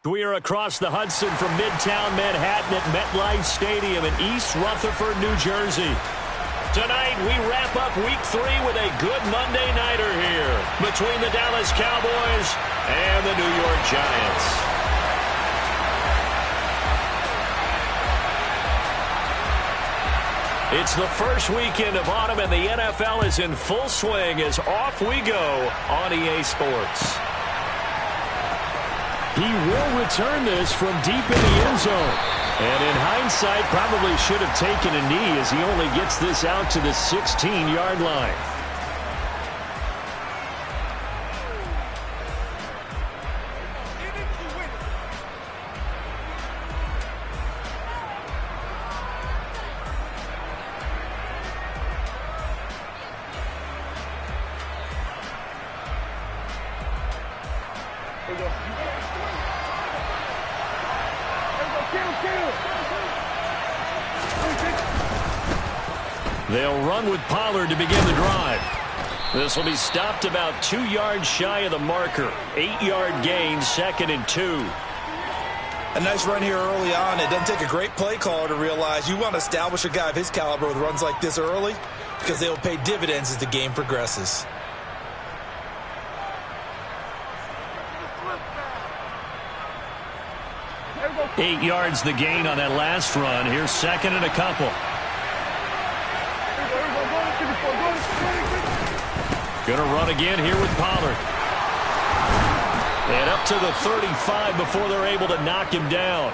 We are across the Hudson from Midtown Manhattan at MetLife Stadium in East Rutherford, New Jersey. Tonight, we wrap up Week 3 with a good Monday nighter here between the Dallas Cowboys and the New York Giants. It's the first weekend of autumn, and the NFL is in full swing as off we go on EA Sports. He will return this from deep in the end zone. And in hindsight, probably should have taken a knee as he only gets this out to the 16-yard line. They'll run with Pollard to begin the drive. This will be stopped about 2 yards shy of the marker. 8-yard gain, 2nd and 2. A nice run here early on. It doesn't take a great play caller to realize you want to establish a guy of his caliber with runs like this early because they will pay dividends as the game progresses. Eight yards the gain on that last run. Here's 2nd and a couple. Going to run again here with Pollard. And up to the 35 before they're able to knock him down.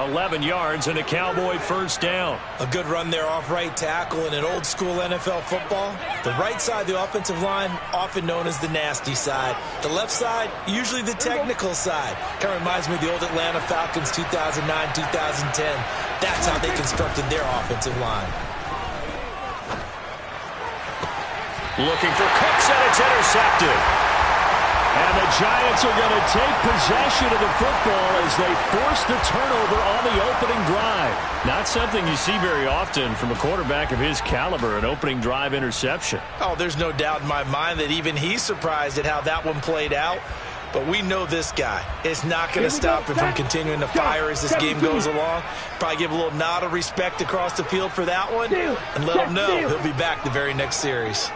11 yards and a Cowboy first down. A good run there off right tackle in an old school NFL football. The right side of the offensive line, often known as the nasty side. The left side, usually the technical side. Kind of reminds me of the old Atlanta Falcons 2009, 2010. That's how they constructed their offensive line. Looking for Cooks, and it's intercepted. And the Giants are going to take possession of the football as they force the turnover on the opening drive. Not something you see very often from a quarterback of his caliber, an opening drive interception. Oh, there's no doubt in my mind that even he's surprised at how that one played out. But we know this guy is not going to stop him from continuing to fire as this game goes along. Probably give a little nod of respect across the field for that one and let him know he'll be back the very next series.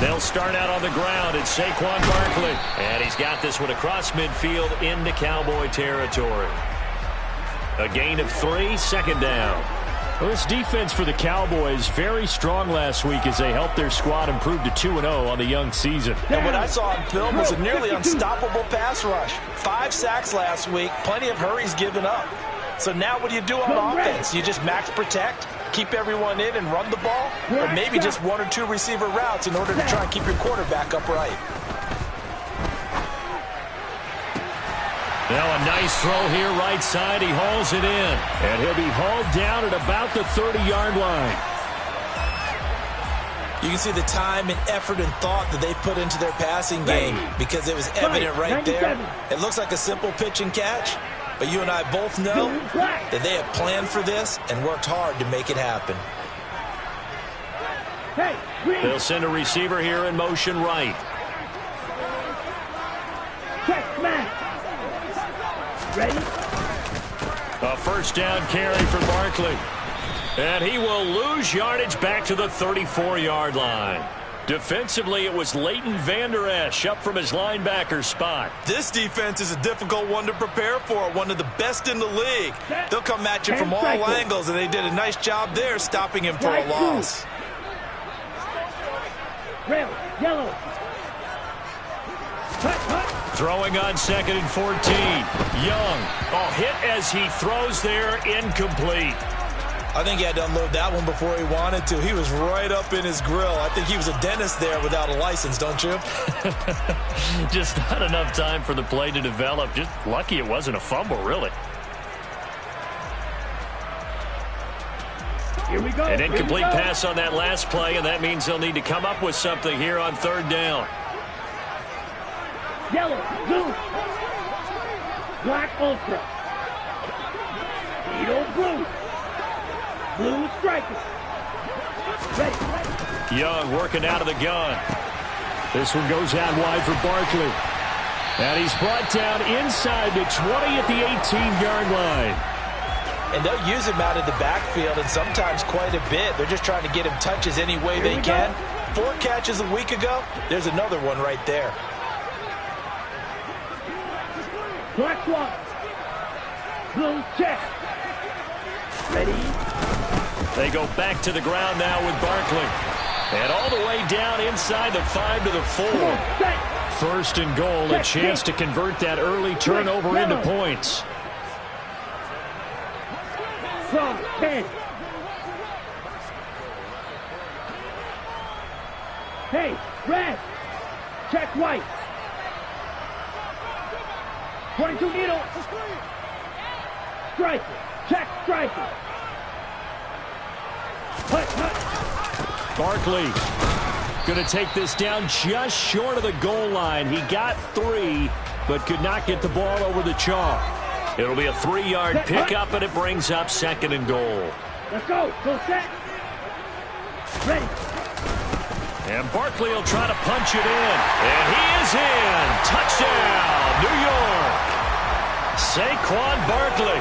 They'll start out on the ground. It's Saquon Barkley. And he's got this one across midfield into Cowboy territory. A gain of 3, 2nd down. Well, this defense for the Cowboys very strong last week as they helped their squad improve to 2-0 on the young season. And what I saw on film was a nearly unstoppable pass rush. 5 sacks last week, plenty of hurries given up. So now what do you do on offense? You just max protect, keep everyone in and run the ball, or maybe just 1 or 2 receiver routes in order to try and keep your quarterback upright. Now a nice throw here right side. He hauls it in. And he'll be hauled down at about the 30-yard line. You can see the time and effort and thought that they put into their passing game because it was evident right there. It looks like a simple pitch and catch, but you and I both know that they have planned for this and worked hard to make it happen. They'll send a receiver here in motion right. Ready? A first down carry for Barkley. And he will lose yardage back to the 34-yard line. Defensively, it was Leighton Vander Esch up from his linebacker spot. This defense is a difficult one to prepare for, one of the best in the league. They'll come at you from all angles, and they did a nice job there stopping him for a loss. Red, yellow. Throwing on 2nd and 14. Young. Oh, hit as he throws there, incomplete. I think he had to unload that one before he wanted to. He was right up in his grill. I think he was a dentist there without a license, don't you? Just not enough time for the play to develop. Just lucky it wasn't a fumble, really. Here we go. An incomplete pass on that last play, and that means they'll need to come up with something here on 3rd down. Yellow, blue, black ultra, Beetle blue. Blue striker. Ready. Young working out of the gun. This one goes out wide for Barkley. And he's brought down inside the 20 at the 18-yard line. And they'll use him out of the backfield, and sometimes quite a bit. They're just trying to get him touches any way they can. 4 catches a week ago. There's another one right there. Black swap. Blue check. Ready. They go back to the ground now with Barkley. And all the way down inside the 5 to the 4. First and goal, a chance to convert that early turnover into points. From 10. Hey, red. Check white. 22 needle. Striker. Check striker. Hut. Barkley going to take this down just short of the goal line. He got 3, but could not get the ball over the chalk. It'll be a 3-yard pickup, and it brings up 2nd and goal. Let's go. Go set. Ready. And Barkley will try to punch it in. And he is in. Touchdown, New York. Saquon Barkley,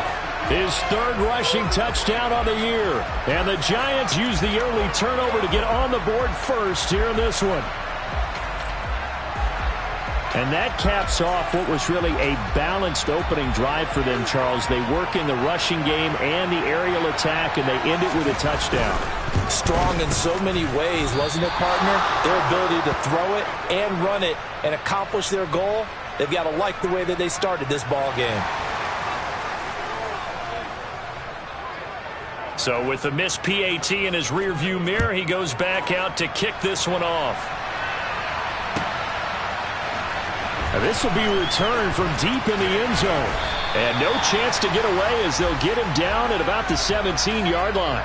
his 3rd rushing touchdown on the year. And the Giants use the early turnover to get on the board first here in this one. And that caps off what was really a balanced opening drive for them, Charles. They work in the rushing game and the aerial attack, and they end it with a touchdown. Strong in so many ways, wasn't it, partner? Their ability to throw it and run it and accomplish their goal, they've got to like the way that they started this ball game. So with the missed PAT in his rearview mirror, he goes back out to kick this one off. Now this will be returned from deep in the end zone. And no chance to get away as they'll get him down at about the 17-yard line.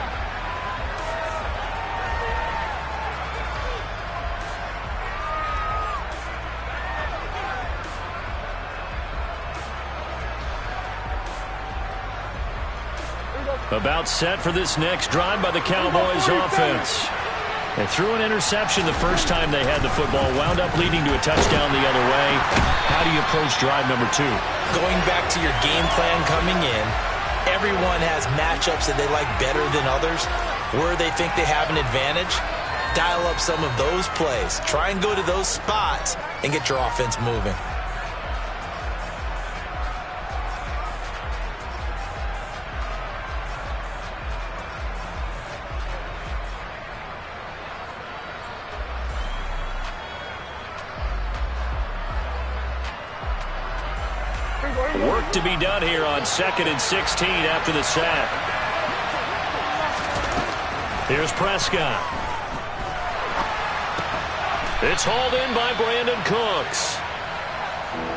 About set for this next drive by the Cowboys offense. They threw an interception the first time they had the football, wound up leading to a touchdown the other way. How do you approach drive number 2? Going back to your game plan coming in, everyone has matchups that they like better than others. Where they think they have an advantage, dial up some of those plays. Try and go to those spots and get your offense moving. Work to be done here on 2nd and 16 after the sack. Here's Prescott. It's hauled in by Brandon Cooks.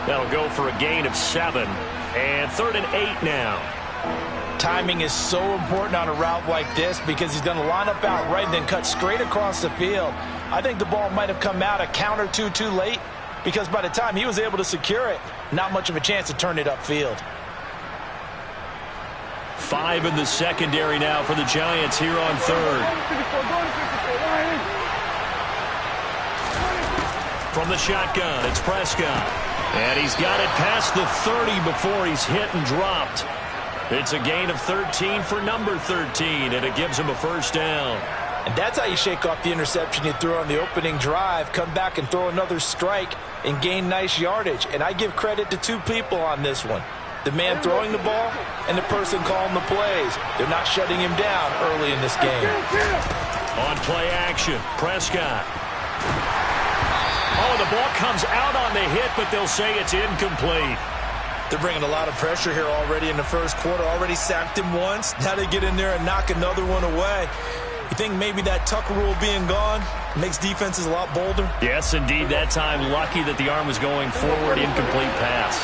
That'll go for a gain of 7. And 3rd and 8 now. Timing is so important on a route like this because he's going to line up out right and then cut straight across the field. I think the ball might have come out a count or two too late, because by the time he was able to secure it, not much of a chance to turn it upfield. 5 in the secondary now for the Giants here on 3rd. From the shotgun, it's Prescott. And he's got it past the 30 before he's hit and dropped. It's a gain of 13 for number 13, and it gives him a first down. And that's how you shake off the interception you threw on the opening drive, come back and throw another strike and gain nice yardage. And I give credit to 2 people on this one. The man throwing the ball and the person calling the plays. They're not shutting him down early in this game. On play action, Prescott. Oh, the ball comes out on the hit, but they'll say it's incomplete. They're bringing a lot of pressure here already in the first quarter. Already sacked him once. Now they get in there and knock another one away. You think maybe that Tucker rule being gone makes defenses a lot bolder? Yes, indeed. That time, lucky that the arm was going forward. Incomplete pass.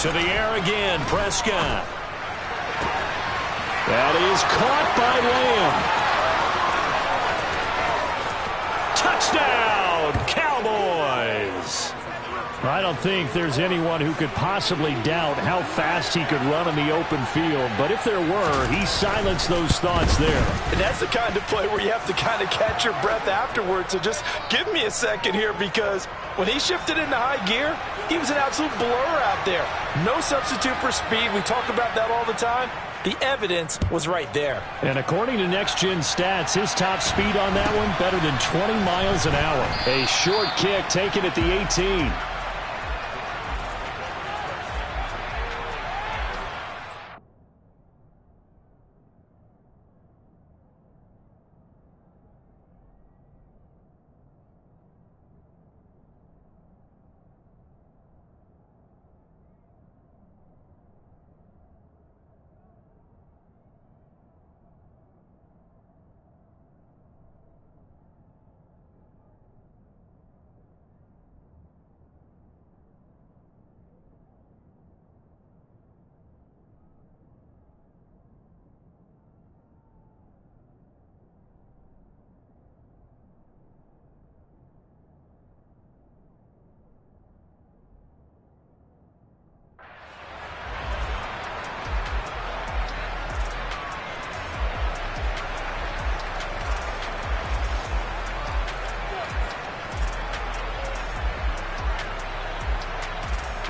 To the air again, Prescott. That is caught by Lamb. Touchdown, Cowboys. I don't think there's anyone who could possibly doubt how fast he could run in the open field. But if there were, he silenced those thoughts there. And that's the kind of play where you have to kind of catch your breath afterwards. So just give me a second here, because when he shifted into high gear, he was an absolute blur out there. No substitute for speed. We talk about that all the time. The evidence was right there. And according to Next Gen Stats, his top speed on that one, better than 20 miles an hour. A short kick taken at the 18.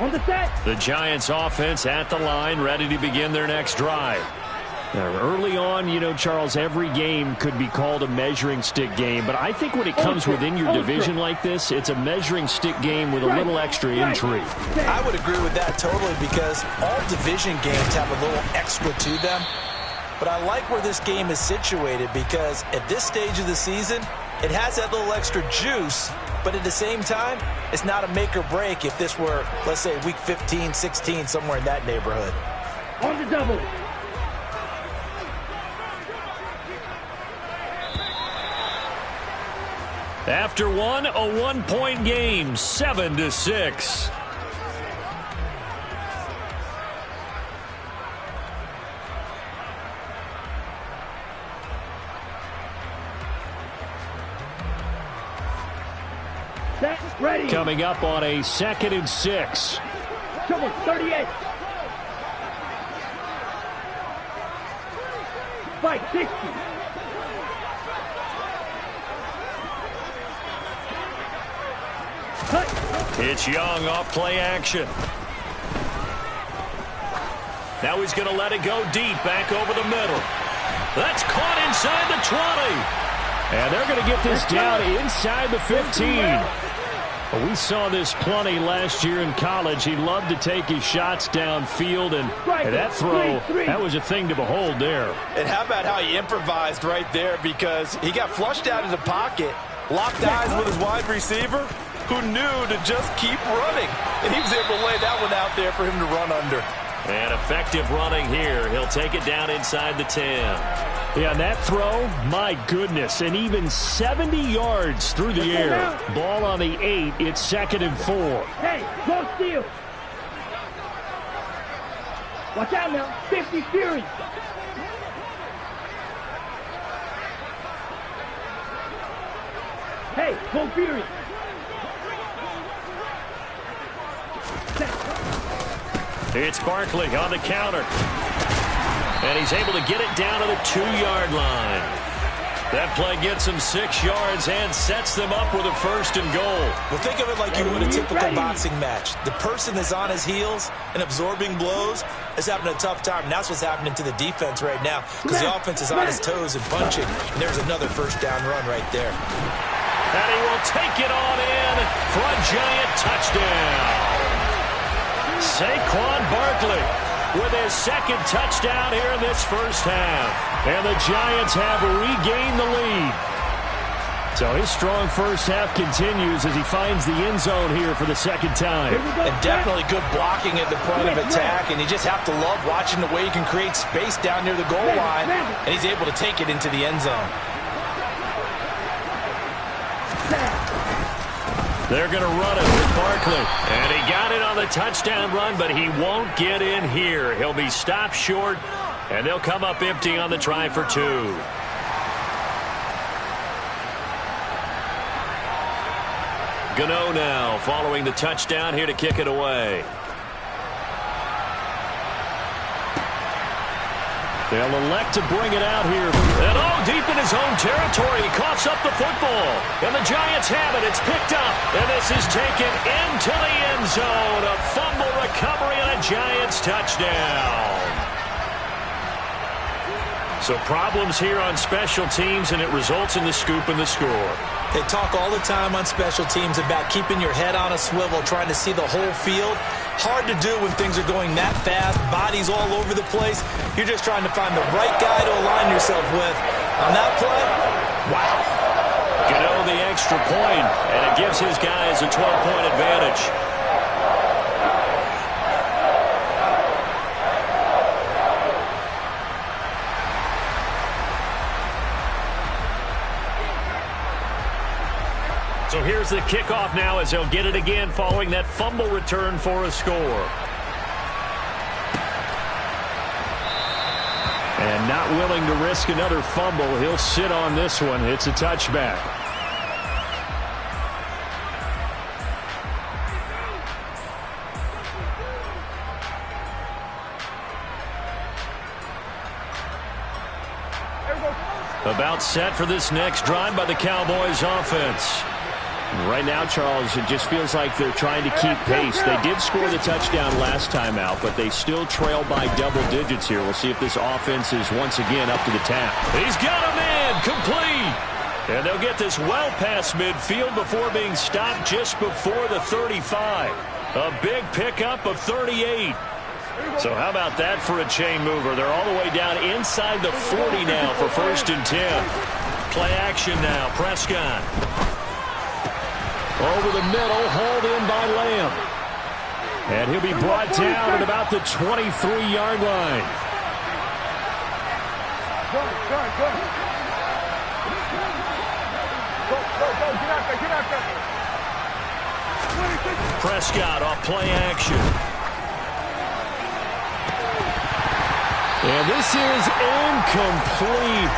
On the set. The Giants offense at the line, ready to begin their next drive. Now, early on, you know, Charles, every game could be called a measuring stick game. But I think when it comes within your division like this, it's a measuring stick game with a little extra intrigue. I would agree with that totally, because all division games have a little extra to them. But I like where this game is situated, because at this stage of the season, it has that little extra juice. But at the same time, it's not a make or break if this were, let's say, week 15, 16, somewhere in that neighborhood. On the double. After one, a 1-point game, 7-6. Set, ready. Coming up on a 2nd and 6. Trouble, 38. Spike, 60. Cut. It's Young off play action. Now he's going to let it go deep, back over the middle. That's caught inside the 20. And they're going to get this down inside the 15. We saw this plenty last year in college. He loved to take his shots downfield, and that throw, that was a thing to behold there. And how about how he improvised right there, because he got flushed out of the pocket, locked eyes with his wide receiver, who knew to just keep running. And he was able to lay that one out there for him to run under. And effective running here. He'll take it down inside the 10. Yeah, that throw, my goodness, and even 70 yards through the air. Ball on the 8, it's 2nd and 4. Hey, go steal. Watch out now, 50 Fury. Hey, go Fury. It's Barkley on the counter. And he's able to get it down to the 2-yard line. That play gets him 6 yards and sets them up with a 1st and goal. Well, think of it like you would a typical boxing match. The person that's on his heels and absorbing blows is having a tough time. And that's what's happening to the defense right now, because the offense is on his toes and punching. And there's another 1st down run right there. And he will take it on in for a Giant touchdown. Saquon Barkley with his 2nd touchdown here in this 1st half. And the Giants have regained the lead. So his strong 1st half continues as he finds the end zone here for the 2nd time. And definitely good blocking at the point of attack. And you just have to love watching the way he can create space down near the goal line. And he's able to take it into the end zone. They're going to run it with Barkley. And he got it on the touchdown run, but he won't get in here. He'll be stopped short, and they'll come up empty on the try for 2. Gano now following the touchdown here to kick it away. They'll elect to bring it out here. And deep in his own territory. He coughs up the football. And the Giants have it. It's picked up. And this is taken into the end zone. A fumble recovery and a Giants touchdown. So problems here on special teams, and it results in the scoop and the score. They talk all the time on special teams about keeping your head on a swivel, trying to see the whole field. Hard to do when things are going that fast, bodies all over the place. You're just trying to find the right guy to align yourself with. On that play, wow. Gano the extra point, and it gives his guys a 12-point advantage. So here's the kickoff now as they'll get it again following that fumble return for a score. And not willing to risk another fumble, he'll sit on this one. It's a touchback. About set for this next drive by the Cowboys offense. Right now, Charles, it just feels like they're trying to keep pace. They did score the touchdown last time out, but they still trail by double digits here. We'll see if this offense is once again up to the task. He's got him in, complete. And they'll get this well past midfield before being stopped just before the 35. A big pickup of 38. So how about that for a chain mover? They're all the way down inside the 40 now for 1st and 10. Play action now, Prescott. Over the middle, hauled in by Lamb. And he'll be brought down at about the 23-yard line. Go, get out there. Prescott off play action. And this is incomplete.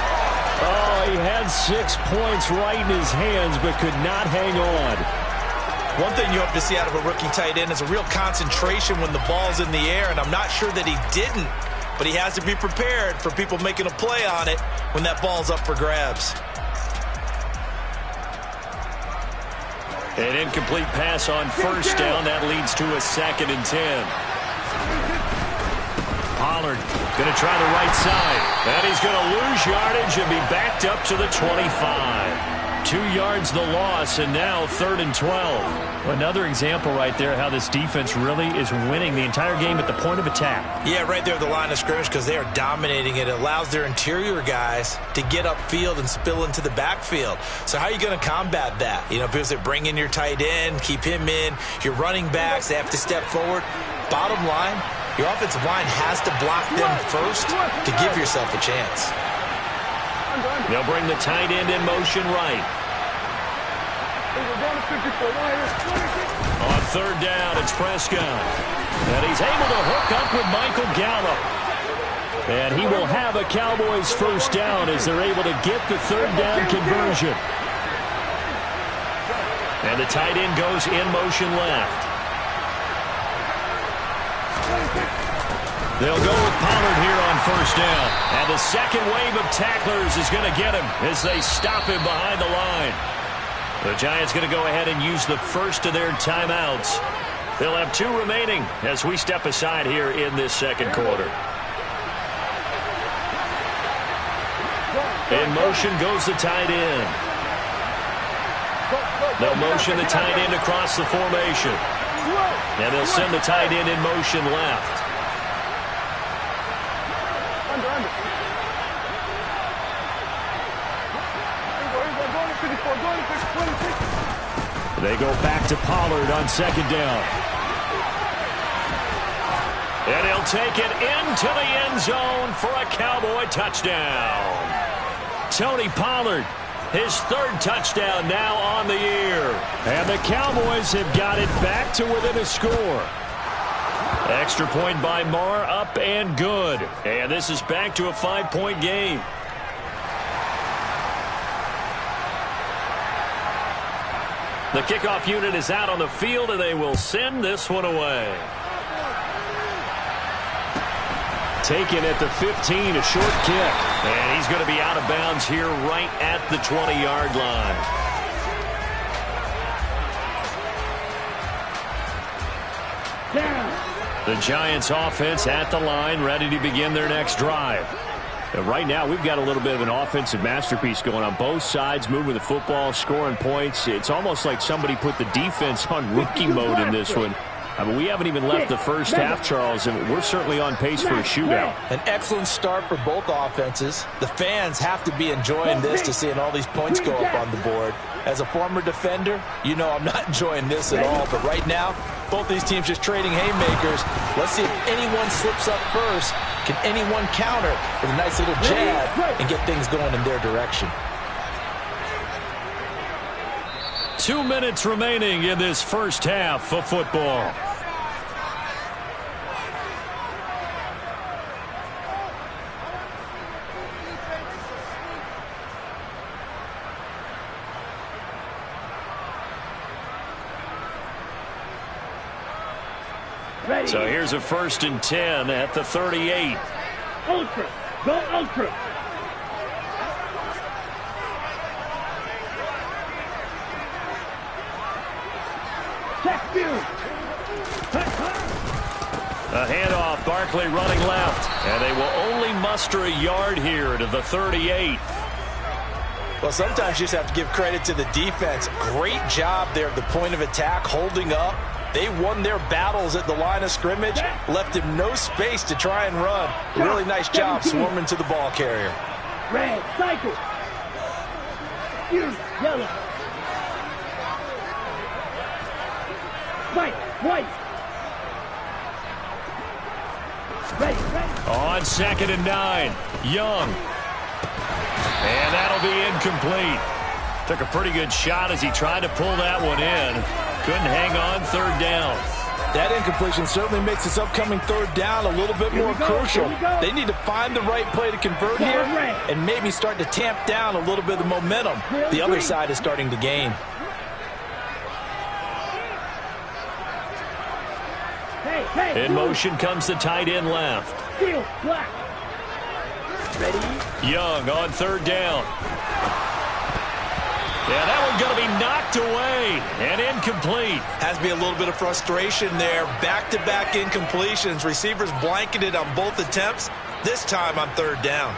Oh, he had 6 points right in his hands, but could not hang on. One thing you hope to see out of a rookie tight end is a real concentration when the ball's in the air, and I'm not sure that he didn't, but he has to be prepared for people making a play on it when that ball's up for grabs. An incomplete pass on 1st down. That leads to a 2nd and 10. Pollard going to try the right side. And he's going to lose yardage and be backed up to the 25. 2 yards the loss, and now 3rd and 12. Another example right there how this defense really is winning the entire game at the point of attack. Yeah, right there at the line of scrimmage because they are dominating it. It allows their interior guys to get upfield and spill into the backfield. So how are you going to combat that? You know, because they bring in your tight end, keep him in. Your running backs, they have to step forward. Bottom line, your offensive line has to block them first to give yourself a chance. They'll bring the tight end in motion right. On 3rd down, it's Prescott. And he's able to hook up with Michael Gallup. And he will have a Cowboys 1st down as they're able to get the 3rd down conversion. And the tight end goes in motion left. They'll go with Pollard here on 1st down. And the second wave of tacklers is going to get him as they stop him behind the line. The Giants going to go ahead and use the first of their timeouts. They'll have 2 remaining as we step aside here in this 2nd quarter. In motion goes the tight end. They'll motion the tight end across the formation. And they'll send the tight end in motion left. They go back to Pollard on 2nd down. And he'll take it into the end zone for a Cowboy touchdown. Tony Pollard, his 3rd touchdown now on the year. And the Cowboys have got it back to within a score. Extra point by Marr, up and good. And this is back to a 5-point game. The kickoff unit is out on the field, and they will send this one away. Taken at the 15, a short kick. And he's going to be out of bounds here right at the 20-yard line. The Giants offense at the line, ready to begin their next drive. And right now, we've got a little bit of an offensive masterpiece going on both sides, moving the football, scoring points. It's almost like somebody put the defense on rookie mode in this one. I mean, we haven't even left the first half, Charles, and we're certainly on pace for a shootout. An excellent start for both offenses. The fans have to be enjoying this to seeing all these points go up on the board. As a former defender, you know I'm not enjoying this at all. But right now, both these teams just trading haymakers. Let's see if anyone slips up first. Can anyone counter with a nice little jab and get things going in their direction? 2 minutes remaining in this first half of football. Ready. So here's a 1st and 10 at the 38. Ultra. Go ultra. Check view. A handoff, Barkley running left. And they will only muster a yard here to the 38. Well, sometimes you just have to give credit to the defense. Great job there at the point of attack, holding up. They won their battles at the line of scrimmage, left him no space to try and run. Really nice job swarming to the ball carrier. Red, cycle. Yellow. White. Ready. On 2nd and 9, Young. And that'll be incomplete. Took a pretty good shot as he tried to pull that one in. Couldn't hang on, 3rd down. That incompletion certainly makes this upcoming 3rd down a little bit more crucial. They need to find the right play to convert here and maybe start to tamp down a little bit of the momentum the other side is starting to gain. In motion comes the tight end left. Black. Ready. Young on 3rd down. Yeah, that one's going to be knocked away and incomplete. Has to be a little bit of frustration there. Back-to-back incompletions. Receivers blanketed on both attempts. This time on 3rd down.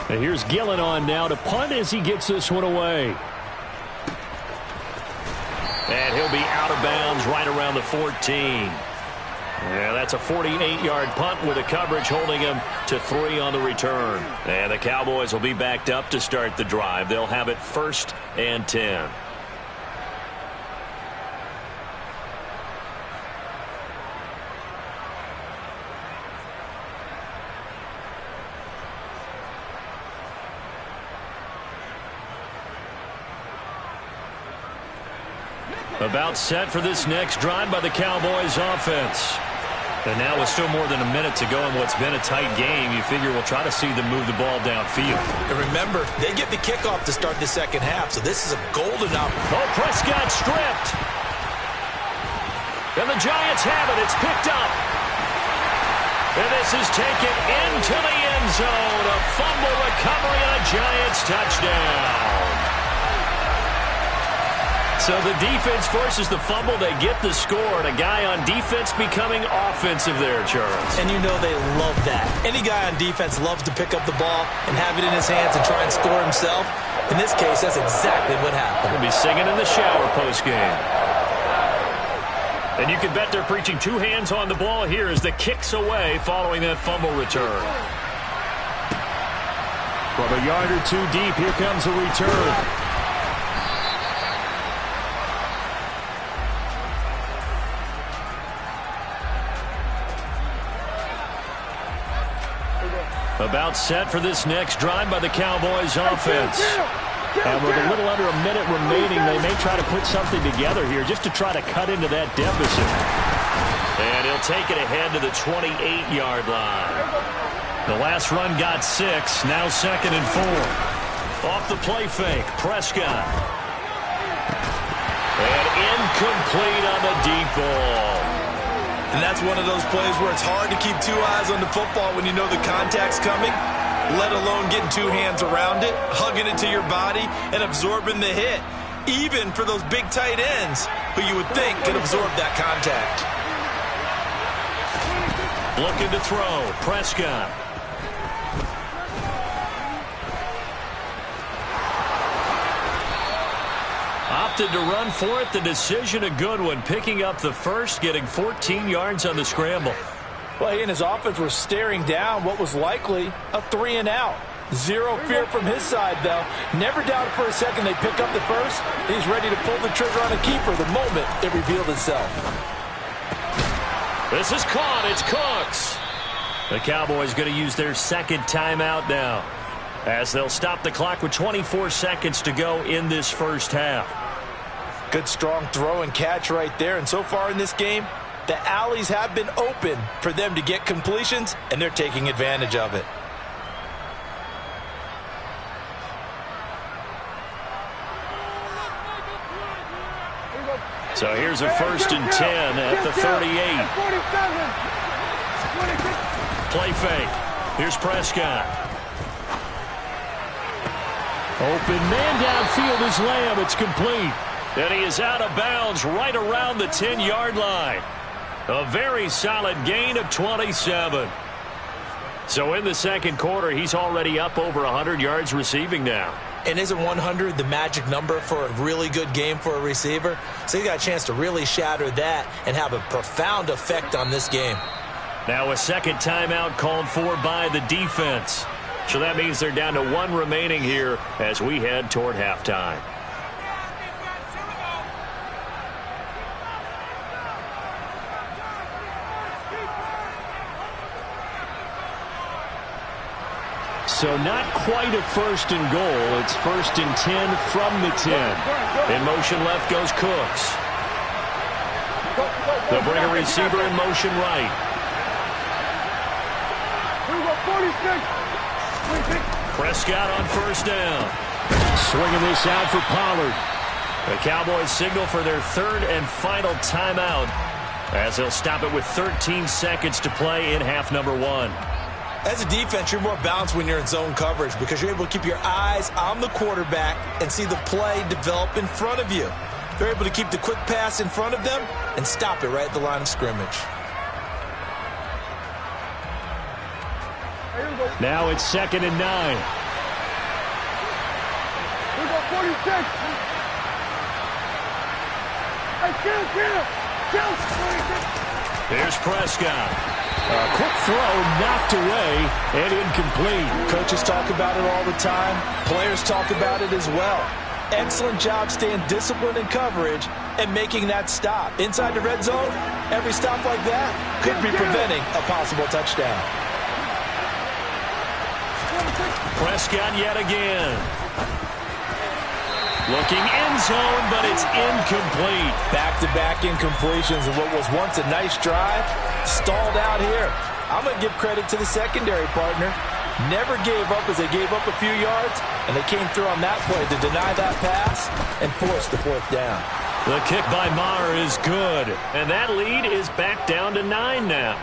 And here's Gillen on now to punt as he gets this one away. And he'll be out of bounds right around the 14. Yeah, that's a 48-yard punt with a coverage holding him to 3 on the return. And the Cowboys will be backed up to start the drive. They'll have it 1st and 10. About set for this next drive by the Cowboys offense. And now with still more than a minute to go in what's been a tight game, you figure we'll try to see them move the ball downfield. And remember, they get the kickoff to start the 2nd half, so this is a golden opportunity. Oh, Prescott stripped. And the Giants have it. It's picked up. And this is taken into the end zone. A fumble recovery and a Giants touchdown. So the defense forces the fumble. They get the score, and a guy on defense becoming offensive there, Charles. And you know they love that. Any guy on defense loves to pick up the ball and have it in his hands and try and score himself. In this case, that's exactly what happened. He'll be singing in the shower postgame. And you can bet they're preaching 2 hands on the ball here as the kick's away following that fumble return. From a yard or 2 deep, here comes a return. About set for this next drive by the Cowboys offense. And with a little under a minute remaining, they may try to put something together here just to try to cut into that deficit. And he'll take it ahead to the 28-yard line. The last run got 6. Now 2nd and 4. Off the play fake. Prescott. And incomplete on the deep ball. And that's one of those plays where it's hard to keep 2 eyes on the football when you know the contact's coming, let alone getting 2 hands around it, hugging it to your body, and absorbing the hit. Even for those big tight ends who you would think could absorb that contact. Looking to throw. Prescott. Opted to run for it. The decision a good one. Picking up the first, getting 14 yards on the scramble. Well, he and his offense were staring down what was likely a 3 and out. Zero fear from his side, though. Never doubted for a second they pick up the first. He's ready to pull the trigger on a keeper the moment it revealed itself. This is caught. It's Cooks. The Cowboys going to use their 2nd timeout now, as they'll stop the clock with 24 seconds to go in this first half. Good strong throw and catch right there. And so far in this game, the alleys have been open for them to get completions, and they're taking advantage of it. So here's a 1st and 10 at the 38. Play fake. Here's Prescott. Open man downfield is Lamb. It's complete. And he is out of bounds right around the 10-yard line. A very solid gain of 27. So in the second quarter, he's already up over 100 yards receiving now. And isn't 100 the magic number for a really good game for a receiver? So he got a chance to really shatter that and have a profound effect on this game. Now a 2nd timeout called for by the defense. So that means they're down to 1 remaining here as we head toward halftime. So not quite a 1st and goal. It's 1st and 10 from the 10. In motion left goes Cooks. They'll bring a receiver in motion right. Prescott on 1st down. Swinging this out for Pollard. The Cowboys signal for their 3rd and final timeout, as they'll stop it with 13 seconds to play in half number 1. As a defense, you're more balanced when you're in zone coverage because you're able to keep your eyes on the quarterback and see the play develop in front of you. They're able to keep the quick pass in front of them and stop it right at the line of scrimmage. Now it's 2nd and 9. We go 46. Here's Prescott. A quick throw knocked away and incomplete. Coaches talk about it all the time. Players talk about it as well. Excellent job staying disciplined in coverage and making that stop. Inside the red zone, every stop like that could be preventing a possible touchdown. Prescott yet again. Looking end zone, but it's incomplete. Back-to-back incompletions of what was once a nice drive stalled out here. I'm going to give credit to the secondary partner. Never gave up as they gave up a few yards, and they came through on that play to deny that pass and force the 4th down. The kick by Maher is good, and that lead is back down to 9 now.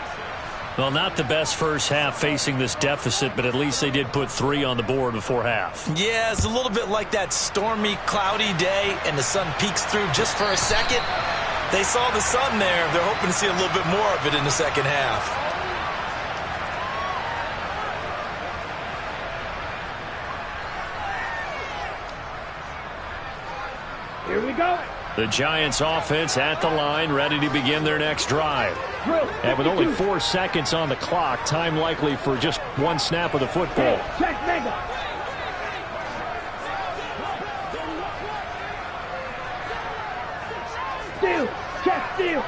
Well, not the best first half facing this deficit, but at least they did put 3 on the board before half. Yeah, it's a little bit like that stormy, cloudy day, and the sun peeks through just for a second. They saw the sun there. They're hoping to see a little bit more of it in the second half. Here we go. The Giants offense at the line, ready to begin their next drive. And with only 4 seconds on the clock, time likely for just 1 snap of the football. Check mega. Steal. Check steal.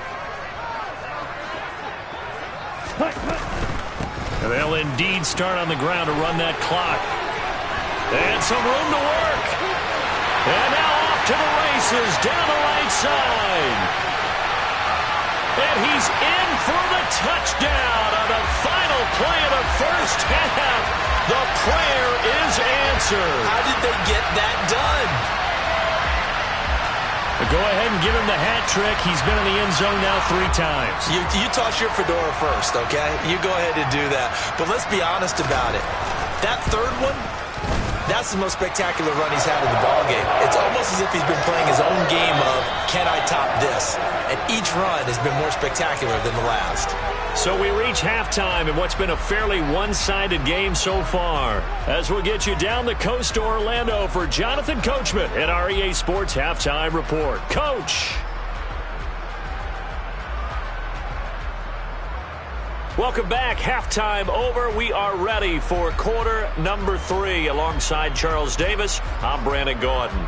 And they'll indeed start on the ground to run that clock. And some room to work. And now off to the races down the right side. And he's in for the touchdown on the final play of the first half. The prayer is answered. How did they get that done? Go ahead and give him the hat trick. He's been in the end zone now 3 times. You toss your fedora first, okay? You go ahead and do that. But let's be honest about it. That third one, that's the most spectacular run he's had in the ballgame. It's almost as if he's been playing his own game of, can I top this? And each run has been more spectacular than the last. So we reach halftime in what's been a fairly one-sided game so far. As we'll get you down the coast to Orlando for Jonathan Coachman at our EA Sports Halftime Report. Coach! Welcome back. Halftime over. We are ready for quarter number 3. Alongside Charles Davis, I'm Brandon Gaudin.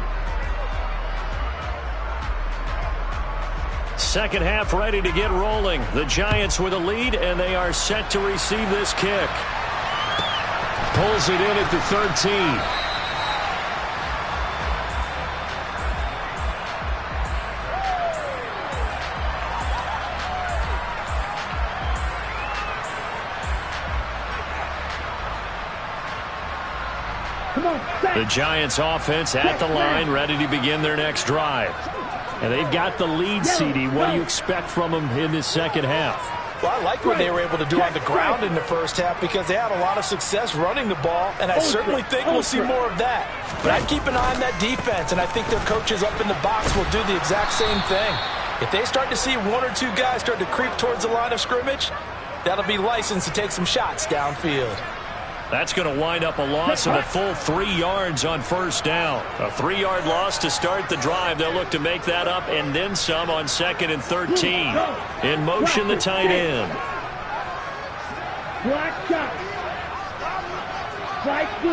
Second half ready to get rolling. The Giants with a lead, and they are set to receive this kick. Pulls it in at the 13. The Giants offense at the line, ready to begin their next drive. And they've got the lead, CD. What do you expect from them in this second half? Well, I like what they were able to do on the ground in the first half because they had a lot of success running the ball, and I certainly think we'll see more of that. But I'd keep an eye on that defense, and I think their coaches up in the box will do the exact same thing. If they start to see 1 or 2 guys start to creep towards the line of scrimmage, that'll be licensed to take some shots downfield. That's going to wind up a loss of a full 3 yards on first down. A 3-yard loss to start the drive. They'll look to make that up and then some on 2nd and 13. In motion, the tight end. Black shot. Strike 2.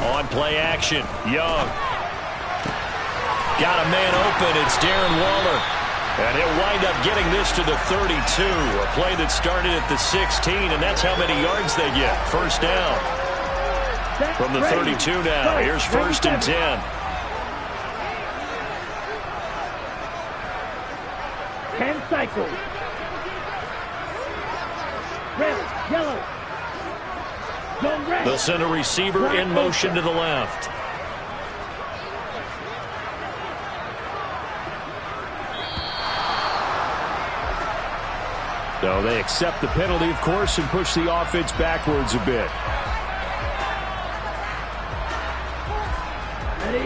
On play action, Young. Got a man open. It's Darren Waller. And he'll wind up getting this to the 32, a play that started at the 16, and that's how many yards they get. First down. From the 32 now. Here's 1st and 10. Cycles. Red, yellow. Zone red. They'll send a receiver in motion to the left. So they accept the penalty, of course, and push the offense backwards a bit.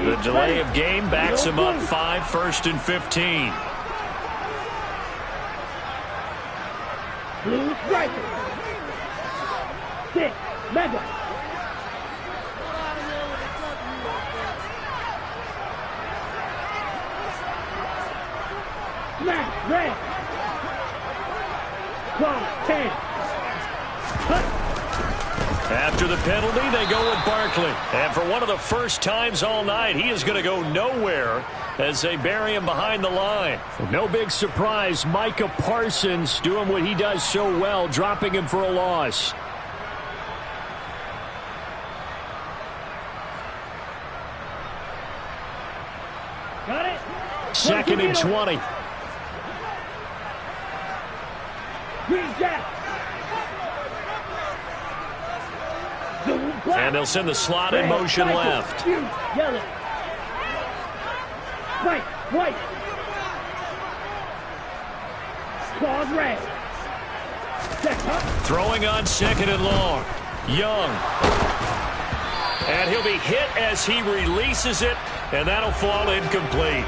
The delay of game backs him up 5, 1st and 15. Blue striker. 6, mega. Smash, red. 10. After the penalty, they go with Barkley. And for one of the first times all night, he is going to go nowhere as they bury him behind the line. No big surprise, Micah Parsons doing what he does so well, dropping him for a loss. Got it. 2nd and 20. Green Jack. And they'll send the slot in motion left. Yellow. White. Claws red. Throwing on 2nd and long. Young. And he'll be hit as he releases it, and that'll fall incomplete.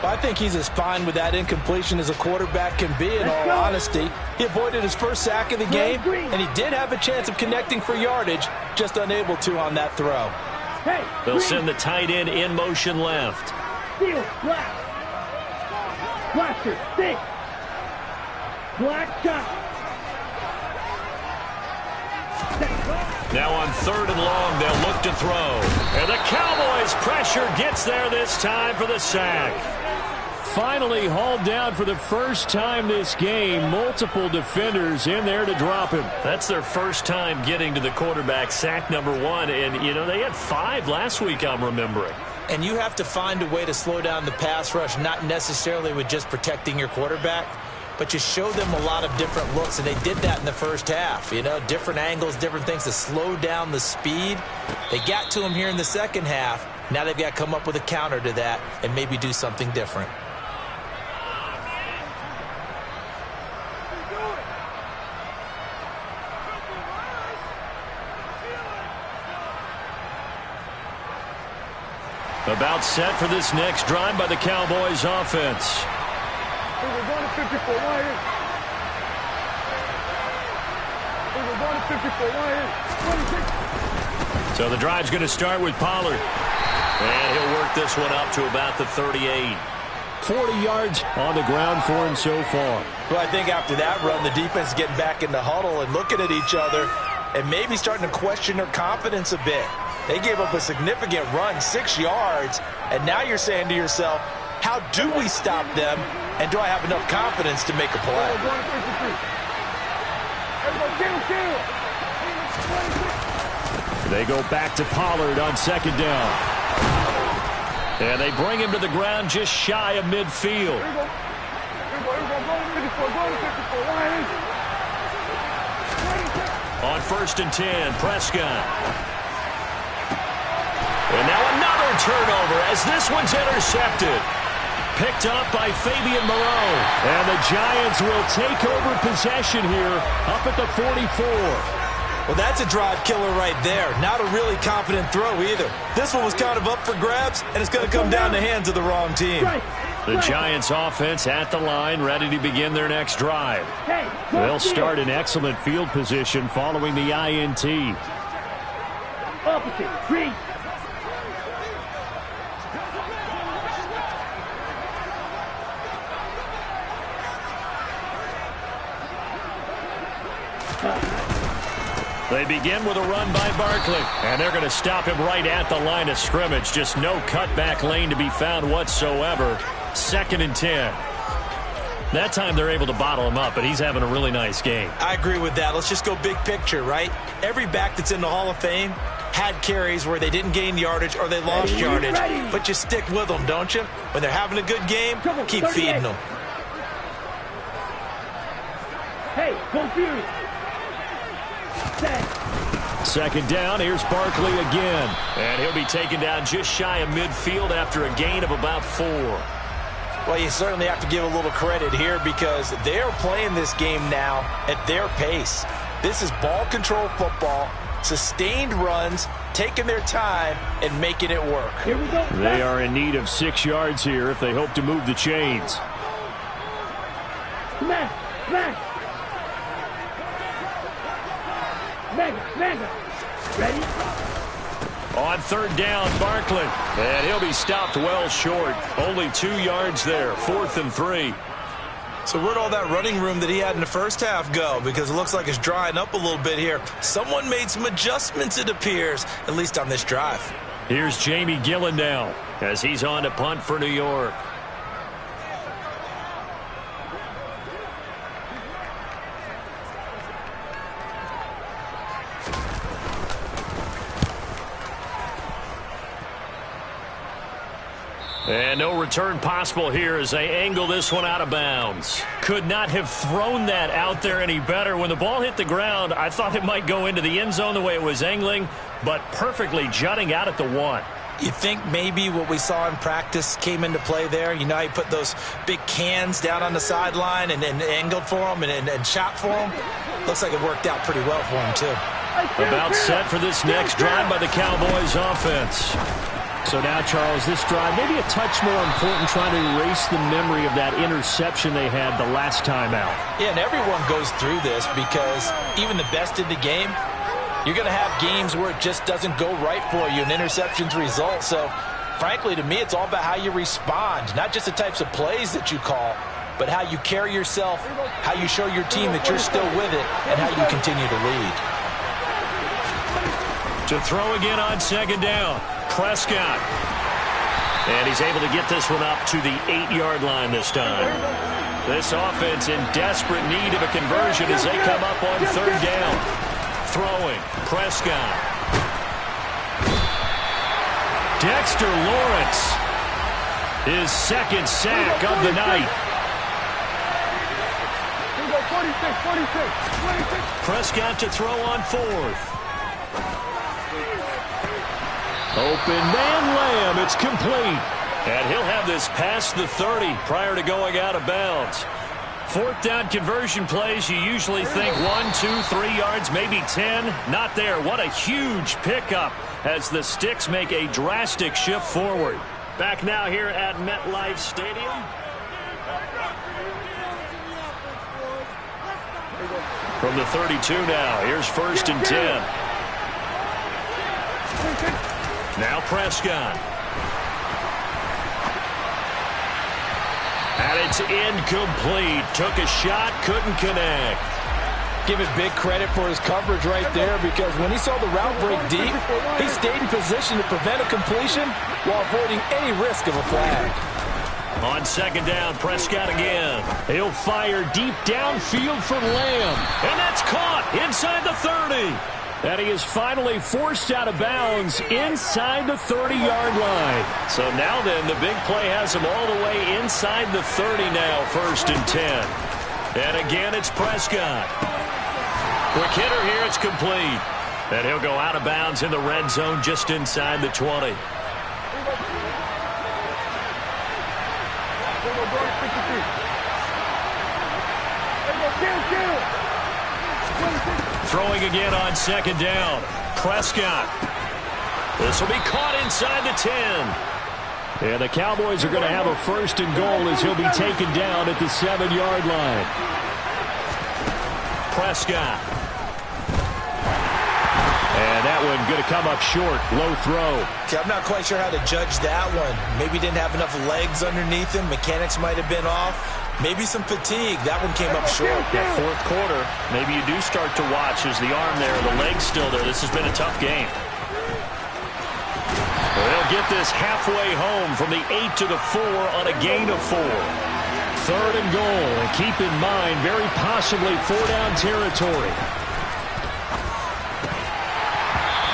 I think he's as fine with that incompletion as a quarterback can be, in all honesty. He avoided his first sack of the game, and he did have a chance of connecting for yardage, just unable to on that throw. They'll send the tight end in motion left. Steel, black. Blaster, 6. Black shot. Now on 3rd and long, they'll look to throw. And the Cowboys' pressure gets there this time for the sack. Finally hauled down for the first time this game. Multiple defenders in there to drop him. That's their first time getting to the quarterback, sack number 1. And, you know, they had 5 last week, I'm remembering. And you have to find a way to slow down the pass rush, not necessarily with just protecting your quarterback, but you show them a lot of different looks, and they did that in the first half. You know, different angles, different things to slow down the speed. They got to him here in the second half. Now they've got to come up with a counter to that and maybe do something different. About set for this next drive by the Cowboys offense. We're going to 54 wires. We're going to 54 wires. So the drive's going to start with Pollard. And he'll work this one up to about the 38. 40 yards on the ground for him so far. Well, I think after that run, the defense is getting back in the huddle and looking at each other and maybe starting to question their confidence a bit. They gave up a significant run, 6 yards, and now you're saying to yourself, how do we stop them, and do I have enough confidence to make a play? They go back to Pollard on second down. And they bring him to the ground just shy of midfield. On 1st and 10, Prescott. And now another turnover as this one's intercepted. Picked up by Fabian Moreau. And the Giants will take over possession here up at the 44. Well, that's a drive killer right there. Not a really confident throw either. This one was kind of up for grabs, and it's going to come down the hands of the wrong team. The Giants offense at the line, ready to begin their next drive. They'll start in excellent field position following the INT. Opposite, read. They begin with a run by Barkley, and they're going to stop him right at the line of scrimmage. Just no cutback lane to be found whatsoever. 2nd and 10. That time they're able to bottle him up, but he's having a really nice game. I agree with that. Let's just go big picture, right? Every back that's in the Hall of Fame had carries where they didn't gain yardage or they lost yardage. But you stick with them, don't you? When they're having a good game, keep feeding them. Hey, go Fury. 2nd down, here's Barkley again. And he'll be taken down just shy of midfield after a gain of about 4. Well, you certainly have to give a little credit here because they're playing this game now at their pace. This is ball control football, sustained runs, taking their time and making it work. Here we go. They are in need of 6 yards here if they hope to move the chains. Smash, smash. Mega. Ready? On 3rd down, Barkley. And he'll be stopped well short. Only 2 yards there. 4th and 3. So where'd all that running room that he had in the first half go? Because it looks like it's drying up a little bit here. Someone made some adjustments, it appears, at least on this drive. Here's Jamie Gillen now as he's on to punt for New York. And no return possible here as they angle this one out of bounds. Could not have thrown that out there any better. When the ball hit the ground, I thought it might go into the end zone the way it was angling, but perfectly jutting out at the 1. You think maybe what we saw in practice came into play there? You know how you put those big cans down on the sideline and angled for them and shot for them? Looks like it worked out pretty well for him, too. About set for this next drive by the Cowboys offense. So now, Charles, this drive maybe a touch more important, trying to erase the memory of that interception they had the last time out. Yeah, and everyone goes through this because even the best in the game, you're going to have games where it just doesn't go right for you and interceptions result. So, frankly, to me, it's all about how you respond, not just the types of plays that you call, but how you carry yourself, how you show your team that you're still with it, and how you continue to lead. To throw again on 2nd down. Prescott. And he's able to get this one up to the 8-yard line this time. This offense in desperate need of a conversion as they come up on 3rd down. Throwing. Prescott. Dexter Lawrence, his second sack of the night. 46. Prescott to throw on fourth. Open man Lamb, it's complete. And he'll have this past the 30 prior to going out of bounds. Fourth down conversion plays, you usually think 1, 2, 3 yards, maybe 10. Not there. What a huge pickup as the Sticks make a drastic shift forward. Back now here at MetLife Stadium. From the 32 now, here's 1st and 10. Now Prescott. And it's incomplete. Took a shot, couldn't connect. Give it big credit for his coverage right there, because when he saw the route break deep, he stayed in position to prevent a completion while avoiding any risk of a flag. On 2nd down, Prescott again. He'll fire deep downfield for Lamb. And that's caught inside the 30. And he is finally forced out of bounds inside the 30-yard line. So now then, the big play has him all the way inside the 30 now, 1st and 10. And again, it's Prescott. Quick hitter here, it's complete. And he'll go out of bounds in the red zone just inside the 20. Throwing again on 2nd down. Prescott. This will be caught inside the 10. And the Cowboys are going to have a 1st and goal as he'll be taken down at the 7-yard line. Prescott. And that one going to come up short. Low throw. Okay, I'm not quite sure how to judge that one. Maybe didn't have enough legs underneath him. Mechanics might have been off. Maybe some fatigue. That one came up short. That 4th quarter, maybe you do start to watch as the arm there, the leg's still there. This has been a tough game. They'll get this halfway home from the 8 to the 4 on a gain of 4. 3rd and goal. And keep in mind, very possibly 4-down territory.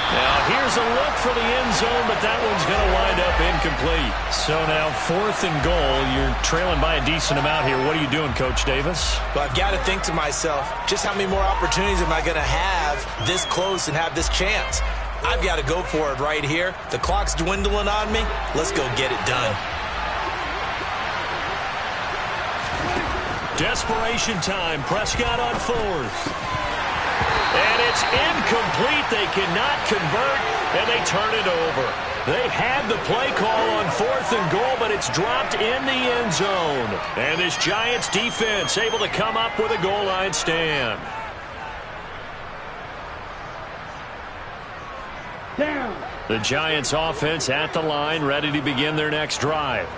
Now, here's a look for the end zone, but that one's going to wind up incomplete. So now 4th and goal. You're trailing by a decent amount here. What are you doing, Coach Davis? Well, I've got to think to myself, just how many more opportunities am I going to have this close and have this chance? I've got to go for it right here. The clock's dwindling on me. Let's go get it done. Desperation time. Prescott on 4th. And it's incomplete. They cannot convert, and they turn it over. They had the play call on 4th and goal, but it's dropped in the end zone. And this Giants defense able to come up with a goal line stand. Down. The Giants offense at the line, ready to begin their next drive.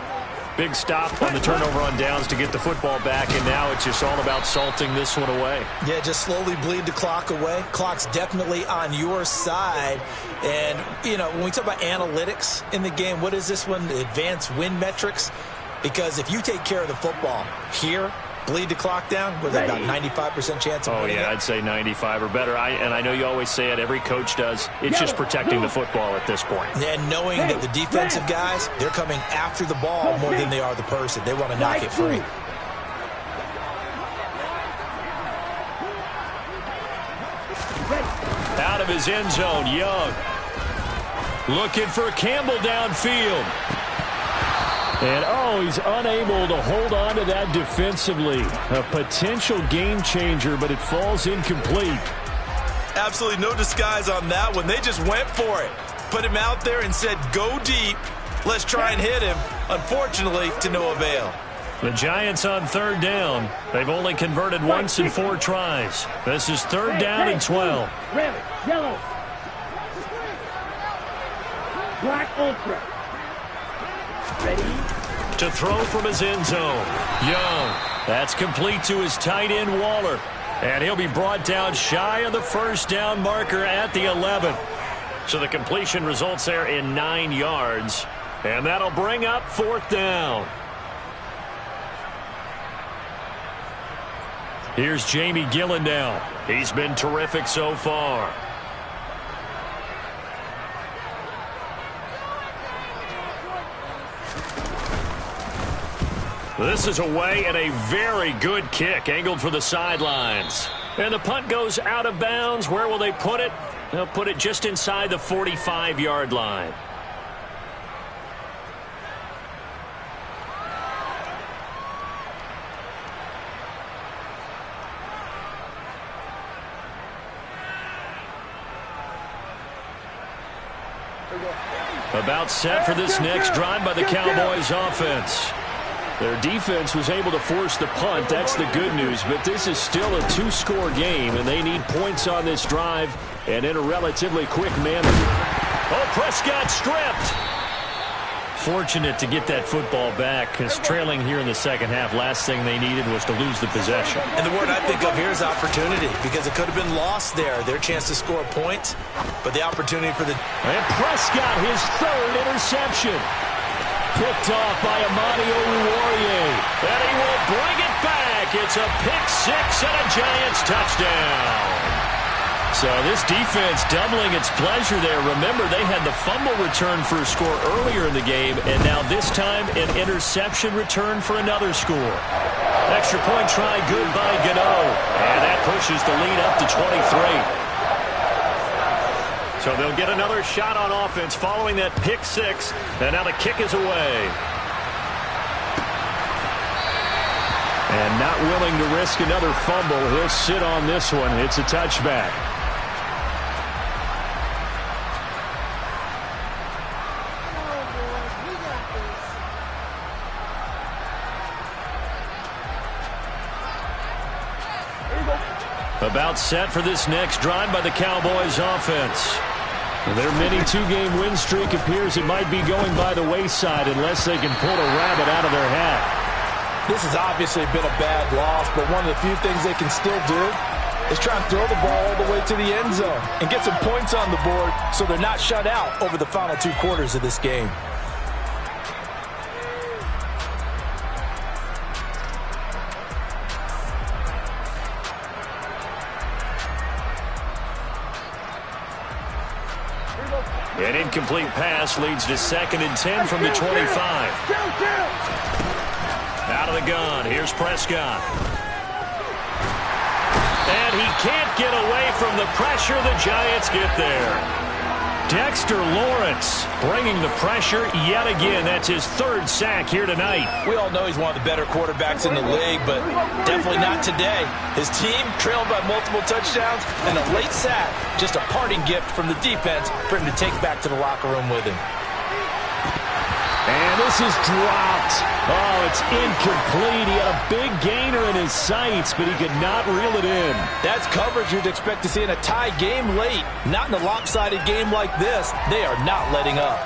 Big stop on the turnover on downs to get the football back, and now it's just all about salting this one away. Yeah, just slowly bleed the clock away. Clock's definitely on your side. And, you know, when we talk about analytics in the game, what is this one? The advanced win metrics? Because if you take care of the football here, bleed the clock down, with about 95% chance of winning. Oh, yeah, I'd say 95 or better. And I know you always say it, every coach does. It's just protecting the football at this point. And knowing that the defensive guys, they're coming after the ball more than they are the person. They want to knock it free. Out of his end zone, Young. Looking for Campbell downfield. And, oh, he's unable to hold on to that defensively. A potential game changer, but it falls incomplete. Absolutely no disguise on that one. They just went for it. Put him out there and said, go deep. Let's try and hit him. Unfortunately, to no avail. The Giants on 3rd down. They've only converted once in 4 tries. This is 3rd down and 12. Red, yellow. Black ultra. Ready? To throw from his end zone. Young. That's complete to his tight end, Waller. And he'll be brought down shy of the 1st down marker at the 11. So the completion results there in 9 yards. And that'll bring up 4th down. Here's Jamie Gillen now. He's been terrific so far. This is away and a very good kick angled for the sidelines. And the punt goes out of bounds. Where will they put it? They'll put it just inside the 45-yard line. About set for this next drive by the Cowboys offense. Their defense was able to force the punt. That's the good news. But this is still a two-score game, and they need points on this drive and in a relatively quick manner. Oh, Prescott stripped. Fortunate to get that football back, because trailing here in the second half, last thing they needed was to lose the possession. And the word I think of here is opportunity, because it could have been lost there. Their chance to score points, but the opportunity for the... And Prescott, his third interception. Picked off by Amani Oruwariye. And he will bring it back. It's a pick six and a Giants touchdown. So this defense doubling its pleasure there. Remember, they had the fumble return for a score earlier in the game, and now this time an interception return for another score. Extra point try good by Gano. And that pushes the lead up to 23. So they'll get another shot on offense following that pick six, and now the kick is away. And not willing to risk another fumble, he'll sit on this one. It's a touchback. About set for this next drive by the Cowboys offense. Their mini two-game win streak appears it might be going by the wayside unless they can pull a rabbit out of their hat. This has obviously been a bad loss, but one of the few things they can still do is try and throw the ball all the way to the end zone and get some points on the board so they're not shut out over the final 2 quarters of this game. An incomplete pass leads to 2nd and 10 from the 25. Out of the gun, here's Prescott. And he can't get away from the pressure. The Giants get there. Dexter Lawrence bringing the pressure yet again. That's his 3rd sack here tonight. We all know he's one of the better quarterbacks in the league, but definitely not today. His team trailed by multiple touchdowns, and a late sack, just a parting gift from the defense for him to take back to the locker room with him. And this is dropped. Oh, it's incomplete. He had a big gainer in his sights, but he could not reel it in. That's coverage you'd expect to see in a tie game late. Not in a lopsided game like this. They are not letting up.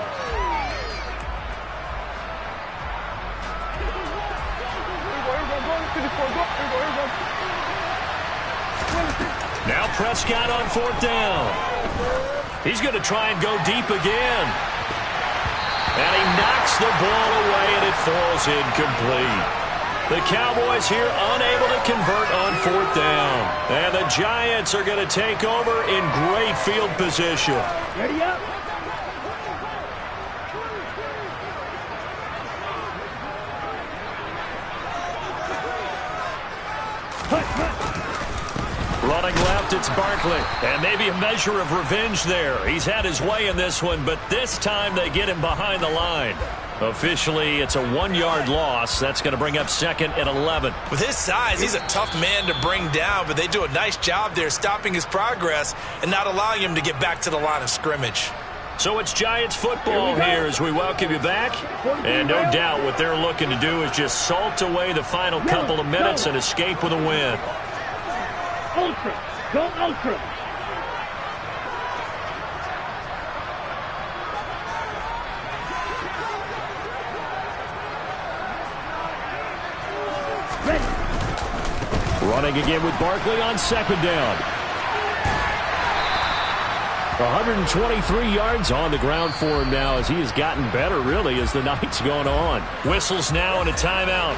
Now Prescott on 4th down. He's going to try and go deep again. And he knocks the ball away, and it falls incomplete. The Cowboys here unable to convert on 4th down. And the Giants are going to take over in great field position. Ready up. Running left, it's Barkley. And maybe a measure of revenge there. He's had his way in this one, but this time they get him behind the line. Officially, it's a 1-yard loss. That's going to bring up 2nd and 11. With his size, he's a tough man to bring down, but they do a nice job there stopping his progress and not allowing him to get back to the line of scrimmage. So it's Giants football here as we welcome you back. And no doubt what they're looking to do is just salt away the final couple of minutes and escape with a win. Ultra. Go ultra. Ready. Running again with Barkley on 2nd down. 123 yards on the ground for him now as he has gotten better, really, as the night's gone on. Whistles now and a timeout.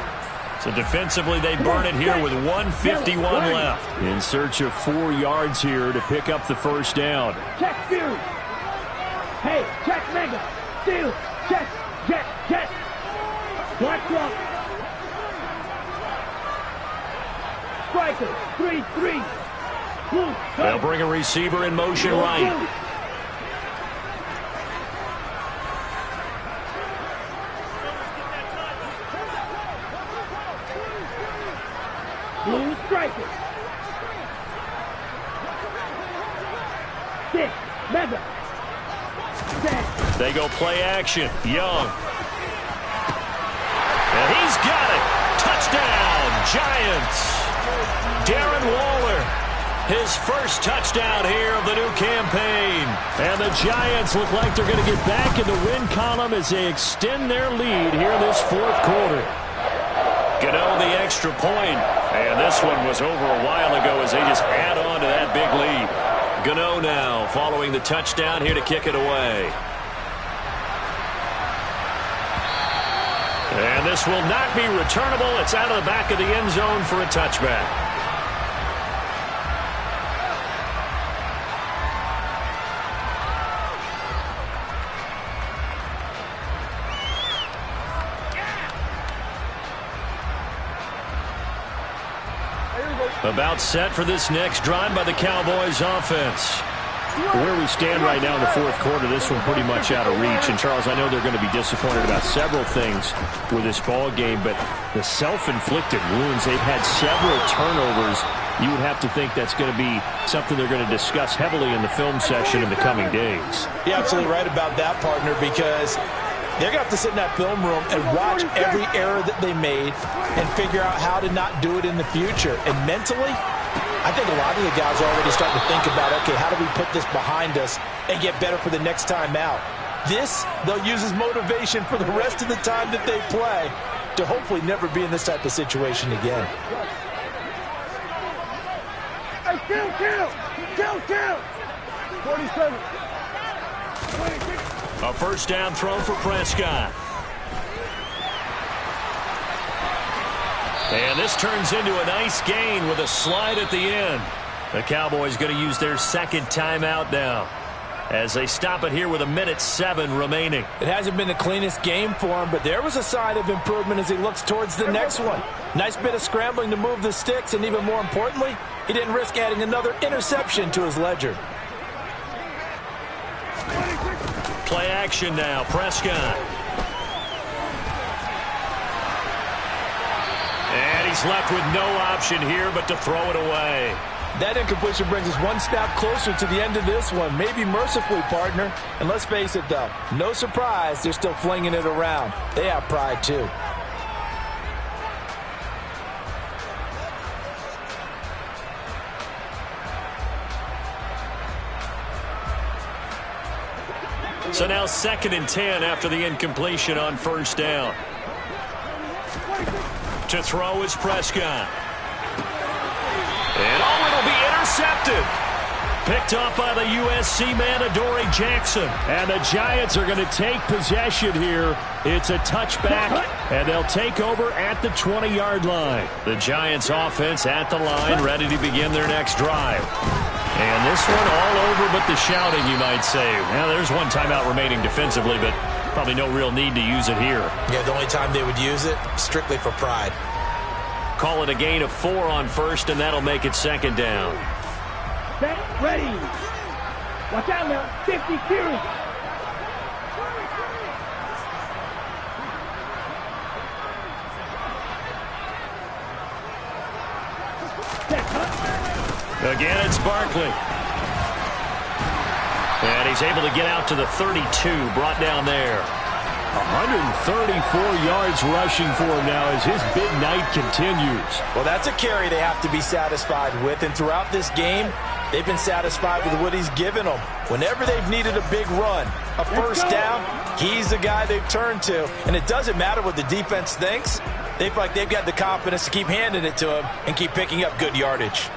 So defensively, they burn it here with 1:51 left. In search of 4 yards here to pick up the 1st down. Check Fury. Hey, check Mega. Steal. Check. Jet. Jet. Black Rock. striker. 3-3. They'll bring a receiver in motion right. Blue striker. 6. Mega. 10. They go play action. Young. And he's got it. Touchdown, Giants. Darren Waller, his first touchdown here of the new campaign. And the Giants look like they're going to get back in the win column as they extend their lead here in this fourth quarter. Gano the extra point. And this one was over a while ago as they just add on to that big lead. Gano now following the touchdown here to kick it away. And this will not be returnable. It's out of the back of the end zone for a touchback. About set for this next drive by the Cowboys offense. Where we stand right now in the fourth quarter, this one pretty much out of reach. And, Charles, I know they're going to be disappointed about several things with this ball game, but the self-inflicted wounds, they've had several turnovers. You would have to think that's going to be something they're going to discuss heavily in the film session in the coming days. You're absolutely right about that, partner, because they're going to have to sit in that film room and watch every error that they made and figure out how to not do it in the future. And mentally, I think a lot of the guys are already starting to think about, okay, how do we put this behind us and get better for the next time out? This, they'll use as motivation for the rest of the time that they play to hopefully never be in this type of situation again. Hey, kill! 47. A first down throw for Prescott. And this turns into a nice gain with a slide at the end. The Cowboys going to use their second timeout now as they stop it here with 1:07 remaining. It hasn't been the cleanest game for him, but there was a sign of improvement as he looks towards the next one. Nice bit of scrambling to move the sticks, and even more importantly, he didn't risk adding another interception to his ledger. Play action now, Prescott. And he's left with no option here but to throw it away. That incompletion brings us one step closer to the end of this one. Maybe mercifully, partner. And let's face it, though, no surprise, they're still flinging it around. They have pride, too. So now 2nd and 10 after the incompletion on first down. To throw is Prescott. And it'll be intercepted. Picked up by the USC man, Adoree Jackson. And the Giants are going to take possession here. It's a touchback, and they'll take over at the 20-yard line. The Giants offense at the line, ready to begin their next drive. And this one all over but the shouting, you might say. Now, there's one timeout remaining defensively, but probably no real need to use it here. Yeah, the only time they would use it, strictly for pride. Call it a gain of 4 on first, and that'll make it 2nd down. Set, ready. Watch out now. 50 carries. Again, it's Barkley. And he's able to get out to the 32, brought down there. 134 yards rushing for him now as his big night continues. Well, that's a carry they have to be satisfied with. And throughout this game, they've been satisfied with what he's given them. Whenever they've needed a big run, a first down, he's the guy they've turned to. And it doesn't matter what the defense thinks. They feel like they've got the confidence to keep handing it to him and keep picking up good yardage.